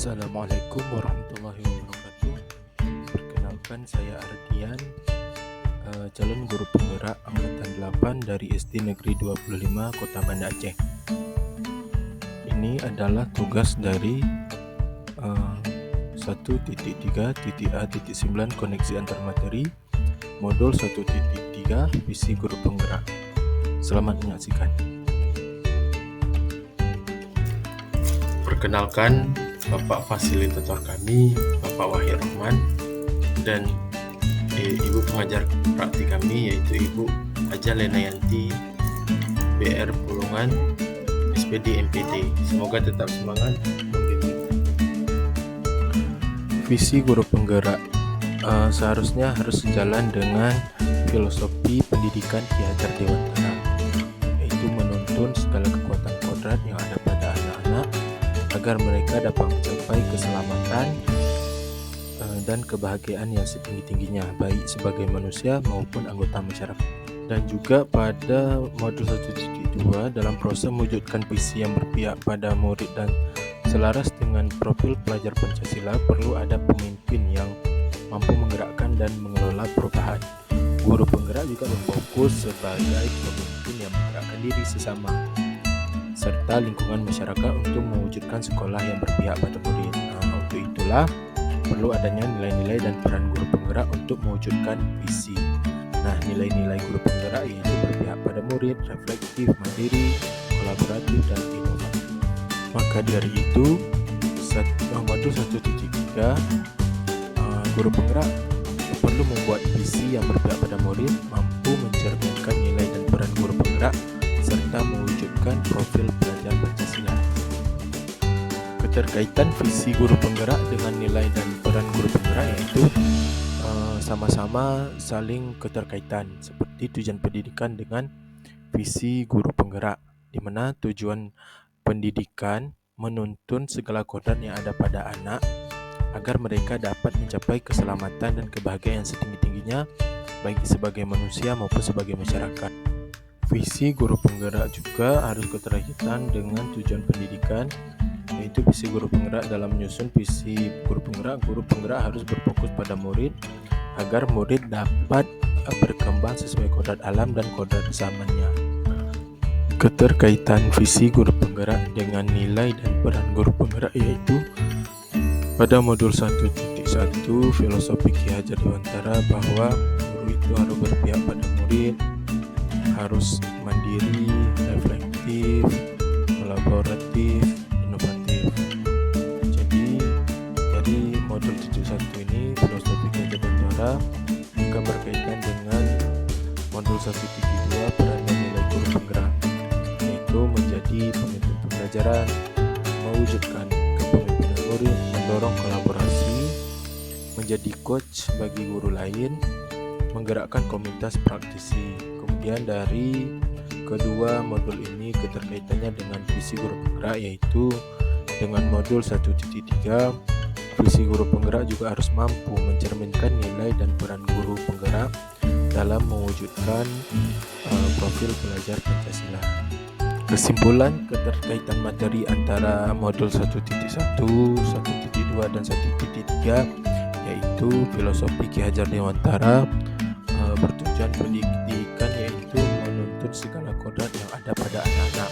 Assalamualaikum warahmatullahi wabarakatuh. Perkenalkan, saya Ardian, calon guru penggerak angkatan 8 dari SD Negeri 25 Kota Banda Aceh. Ini adalah tugas dari 1.3.A.9 koneksi antar materi modul 1.3 visi guru penggerak. Selamat menyaksikan. Perkenalkan, Bapak Fasilitator kami, Bapak Wahid Rahman, dan Ibu pengajar praktik kami, yaitu Ibu Haja Lenayanti, BR Pulungan, SPD MPD. Semoga tetap semangat membimbing. Visi guru penggerak seharusnya harus sejalan dengan filosofi pendidikan Ki Hajar Dewantara, yaitu menuntun segala kekuatan kodrat yang ada pada anak-anak agar mereka dapat mencapai keselamatan dan kebahagiaan yang setinggi-tingginya, baik sebagai manusia maupun anggota masyarakat. Dan juga pada modul 1.2 dalam proses mewujudkan visi yang berpihak pada murid dan selaras dengan profil pelajar Pancasila, perlu ada pemimpin yang mampu menggerakkan dan mengelola perubahan. Guru penggerak juga berfokus sebagai pemimpin yang menggerakkan diri sesama serta lingkungan masyarakat untuk mewujudkan sekolah yang berpihak pada murid. Untuk itulah perlu adanya nilai-nilai dan peran guru penggerak untuk mewujudkan visi. Nilai-nilai guru penggerak yaitu berpihak pada murid, reflektif, mandiri, kolaboratif, dan inovatif. Maka dari itu, modul 1.3 guru penggerak perlu membuat visi yang berpihak pada murid, mampu mencerminkan nilai dan peran guru penggerak, serta mewujudkan profil pelajar Pancasila. Keterkaitan visi guru penggerak dengan nilai dan peran guru penggerak yaitu sama-sama saling keterkaitan, seperti tujuan pendidikan dengan visi guru penggerak, di mana tujuan pendidikan menuntun segala kodrat yang ada pada anak agar mereka dapat mencapai keselamatan dan kebahagiaan yang setinggi-tingginya, baik sebagai manusia maupun sebagai masyarakat. Visi guru penggerak juga harus keterkaitan dengan tujuan pendidikan, yaitu visi guru penggerak. Dalam menyusun visi guru penggerak harus berfokus pada murid agar murid dapat berkembang sesuai kodrat alam dan kodrat zamannya. Keterkaitan visi guru penggerak dengan nilai dan peran guru penggerak yaitu pada modul 1.1 filosofi Ki Hajar Dewantara bahwa guru itu harus berpihak pada murid, harus mandiri, reflektif, kolaboratif, inovatif. Jadi dari modul 71 ini filosofi Ki Hajar Dewantara juga berkaitan dengan modul 1.2 peran dan nilai guru penggerak, yaitu menjadi pemimpin pembelajaran, mewujudkan kepemimpinan murid, mendorong kolaborasi, menjadi coach bagi guru lain, menggerakkan komunitas praktisi. Kemudian dari kedua modul ini keterkaitannya dengan visi guru penggerak, yaitu dengan modul 1.3 visi guru penggerak juga harus mampu mencerminkan nilai dan peran guru penggerak dalam mewujudkan profil pelajar Pancasila. Kesimpulan keterkaitan materi antara modul 1.1, 1.2, dan 1.3 yaitu filosofi Ki Hajar Dewantara bertujuan pendidikan yaitu menuntun segala kodrat yang ada pada anak-anak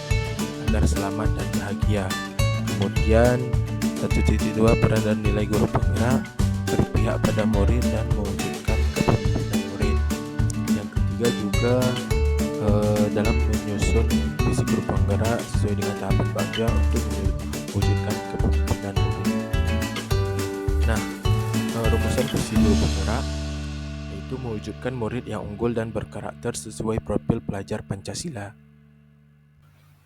agar selamat dan bahagia. Kemudian 1.2 peran dan nilai guru penggerak berpihak pada murid dan mewujudkan kepemimpinan murid. Yang ketiga juga dalam menyusun visi guru penggerak sesuai dengan tahapan bagja untuk mewujudkan kepemimpinan murid. Rumusan visi guru penggerak yaitu mewujudkan murid yang unggul dan berkarakter sesuai profil pelajar Pancasila.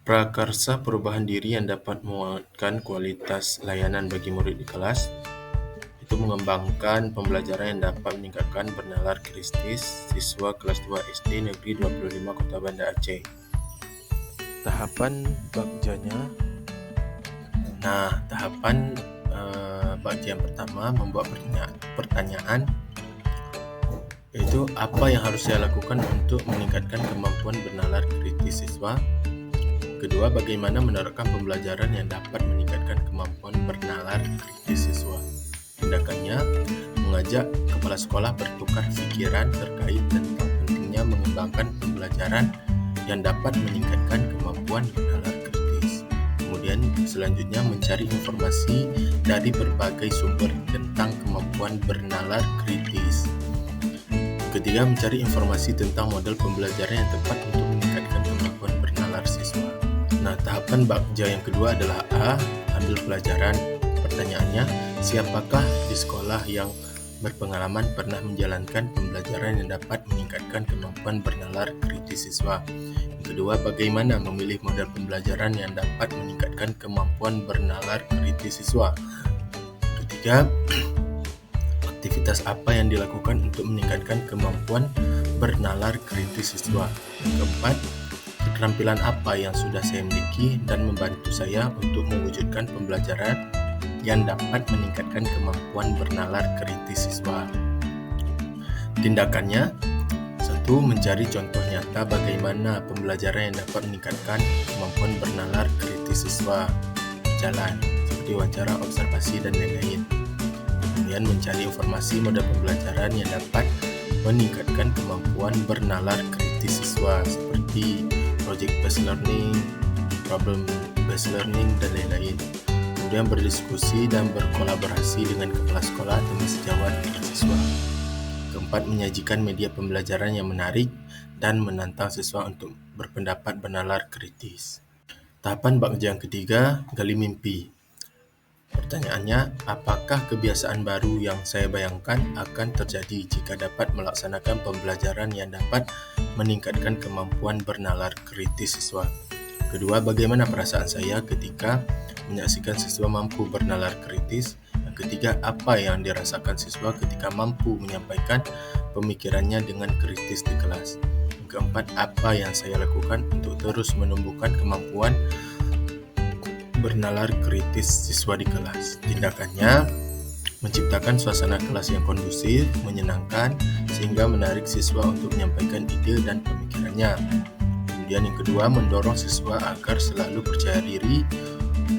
Prakarsa perubahan diri yang dapat menguatkan kualitas layanan bagi murid di kelas, itu mengembangkan pembelajaran yang dapat meningkatkan bernalar kritis siswa kelas 2 SD Negeri 25 Kota Banda Aceh. Tahapan bagjanya. Tahapan bagja yang pertama membuat pertanyaan, yaitu apa yang harus saya lakukan untuk meningkatkan kemampuan bernalar kritis siswa. Kedua, bagaimana menerapkan pembelajaran yang dapat meningkatkan kemampuan bernalar kritis mengajak kepala sekolah bertukar pikiran terkait tentang pentingnya mengembangkan pembelajaran yang dapat meningkatkan kemampuan bernalar kritis. Kemudian selanjutnya mencari informasi dari berbagai sumber tentang kemampuan bernalar kritis. Ketiga, mencari informasi tentang model pembelajaran yang tepat untuk meningkatkan kemampuan bernalar siswa. Nah, tahapan bakja yang kedua adalah A. Ambil pelajaran. Pertanyaannya, siapakah di sekolah yang berpengalaman pernah menjalankan pembelajaran yang dapat meningkatkan kemampuan bernalar kritis siswa? Yang kedua, bagaimana memilih model pembelajaran yang dapat meningkatkan kemampuan bernalar kritis siswa? Ketiga, aktivitas apa yang dilakukan untuk meningkatkan kemampuan bernalar kritis siswa? Yang keempat, keterampilan apa yang sudah saya miliki dan membantu saya untuk mewujudkan pembelajaran yang dapat meningkatkan kemampuan bernalar kritis siswa? Tindakannya, 1. Mencari contoh nyata bagaimana pembelajaran yang dapat meningkatkan kemampuan bernalar kritis siswa berjalan, seperti wawancara, observasi, dan lain-lain. Kemudian mencari informasi model pembelajaran yang dapat meningkatkan kemampuan bernalar kritis siswa, seperti project based learning, problem based learning, dan lain-lain. Kemudian berdiskusi dan berkolaborasi dengan kepala sekolah, teman sejawat, dan siswa. Keempat, menyajikan media pembelajaran yang menarik dan menantang siswa untuk berpendapat bernalar kritis. Tahapan bakja yang ketiga, gali mimpi. Pertanyaannya, apakah kebiasaan baru yang saya bayangkan akan terjadi jika dapat melaksanakan pembelajaran yang dapat meningkatkan kemampuan bernalar kritis siswa? Kedua, bagaimana perasaan saya ketika menyaksikan siswa mampu bernalar kritis? Yang ketiga, apa yang dirasakan siswa ketika mampu menyampaikan pemikirannya dengan kritis di kelas? Yang keempat, apa yang saya lakukan untuk terus menumbuhkan kemampuan bernalar kritis siswa di kelas? Tindakannya, menciptakan suasana kelas yang kondusif, menyenangkan, sehingga menarik siswa untuk menyampaikan ide dan pemikirannya. Kemudian yang kedua, mendorong siswa agar selalu percaya diri,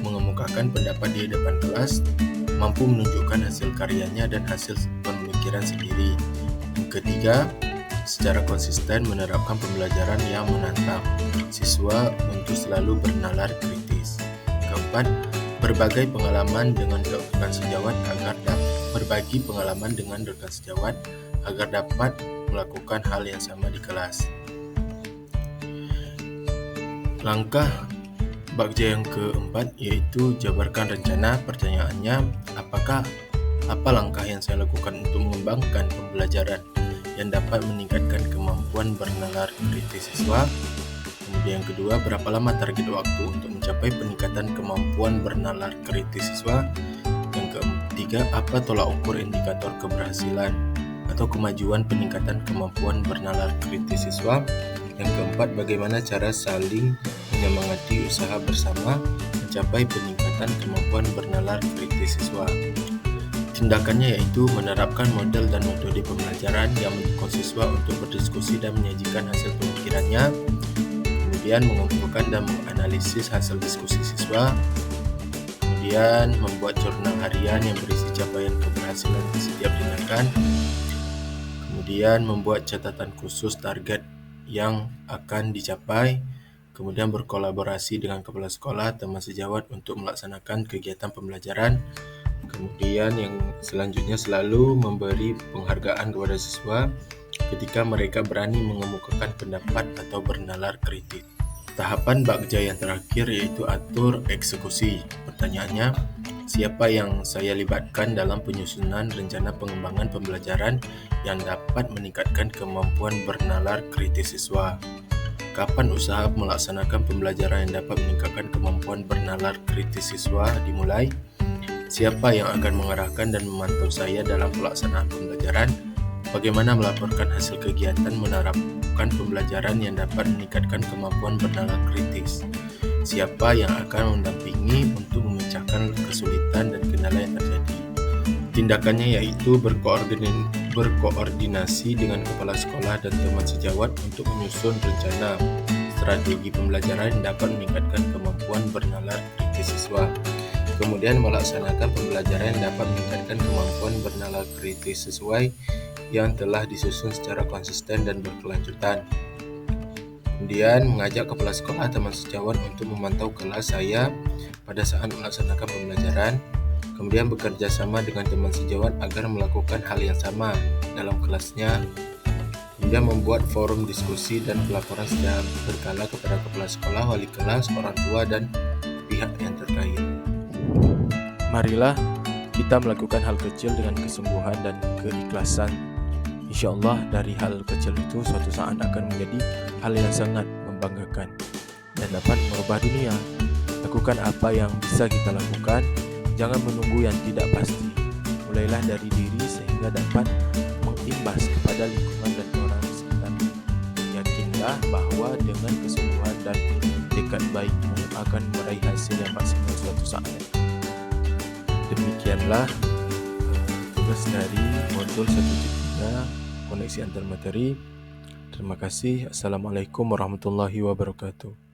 mengemukakan pendapat di depan kelas, mampu menunjukkan hasil karyanya dan hasil pemikiran sendiri. Yang ketiga, secara konsisten menerapkan pembelajaran yang menantang siswa untuk selalu bernalar kritis. Keempat, berbagi pengalaman dengan rekan sejawat agar dapat melakukan hal yang sama di kelas. Langkah bakja yang keempat yaitu jabarkan rencana. Pertanyaannya, apa langkah yang saya lakukan untuk mengembangkan pembelajaran yang dapat meningkatkan kemampuan bernalar kritis siswa? Kemudian yang kedua, berapa lama target waktu untuk mencapai peningkatan kemampuan bernalar kritis siswa? Yang ketiga, apa tolak ukur indikator keberhasilan atau kemajuan peningkatan kemampuan bernalar kritis siswa? Yang keempat, bagaimana cara saling menyemangati usaha bersama mencapai peningkatan kemampuan bernalar kritis siswa? Tindakannya yaitu menerapkan model dan metode pembelajaran yang mendukung siswa untuk berdiskusi dan menyajikan hasil pemikirannya. Kemudian mengumpulkan dan menganalisis hasil diskusi siswa. Kemudian membuat jurnal harian yang berisi capaian keberhasilan di setiap tindakan. Kemudian membuat catatan khusus target yang akan dicapai. Kemudian berkolaborasi dengan kepala sekolah, teman sejawat untuk melaksanakan kegiatan pembelajaran. Kemudian yang selanjutnya selalu memberi penghargaan kepada siswa ketika mereka berani mengemukakan pendapat atau bernalar kritis. Tahapan bakja yang terakhir yaitu atur eksekusi. Pertanyaannya, siapa yang saya libatkan dalam penyusunan rencana pengembangan pembelajaran yang dapat meningkatkan kemampuan bernalar kritis siswa? Kapan usaha melaksanakan pembelajaran yang dapat meningkatkan kemampuan bernalar kritis siswa dimulai? Siapa yang akan mengarahkan dan memantau saya dalam pelaksanaan pembelajaran? Bagaimana melaporkan hasil kegiatan menerapkan pembelajaran yang dapat meningkatkan kemampuan bernalar kritis? Siapa yang akan mendampingi untuk memecahkan kesulitan dan kendala yang terjadi? Tindakannya yaitu berkoordinasi dengan kepala sekolah dan teman sejawat untuk menyusun rencana strategi pembelajaran yang dapat meningkatkan kemampuan bernalar kritis siswa. Kemudian melaksanakan pembelajaran yang dapat meningkatkan kemampuan bernalar kritis sesuai yang telah disusun secara konsisten dan berkelanjutan. Kemudian mengajak kepala sekolah teman sejawat untuk memantau kelas saya pada saat melaksanakan pembelajaran. Kemudian bekerja sama dengan teman sejawat agar melakukan hal yang sama dalam kelasnya. Kemudian membuat forum diskusi dan pelaporan secara berkala kepada kepala sekolah, wali kelas, orang tua, dan pihak yang terkait. Marilah kita melakukan hal kecil dengan kesungguhan dan keikhlasan. Insya Allah dari hal kecil itu suatu saat akan menjadi hal yang sangat membanggakan dan dapat merubah dunia. Lakukan apa yang bisa kita lakukan, jangan menunggu yang tidak pasti. Mulailah dari diri sehingga dapat mengimbas kepada lingkungan dan orang sekitar. Yakinlah bahwa dengan kesungguhan dan tekad baikmu akan meraih hasil yang maksimal suatu saat. Demikianlah tugas dari modul 1.3 koneksi antar materi. Terima kasih. Assalamualaikum warahmatullahi wabarakatuh.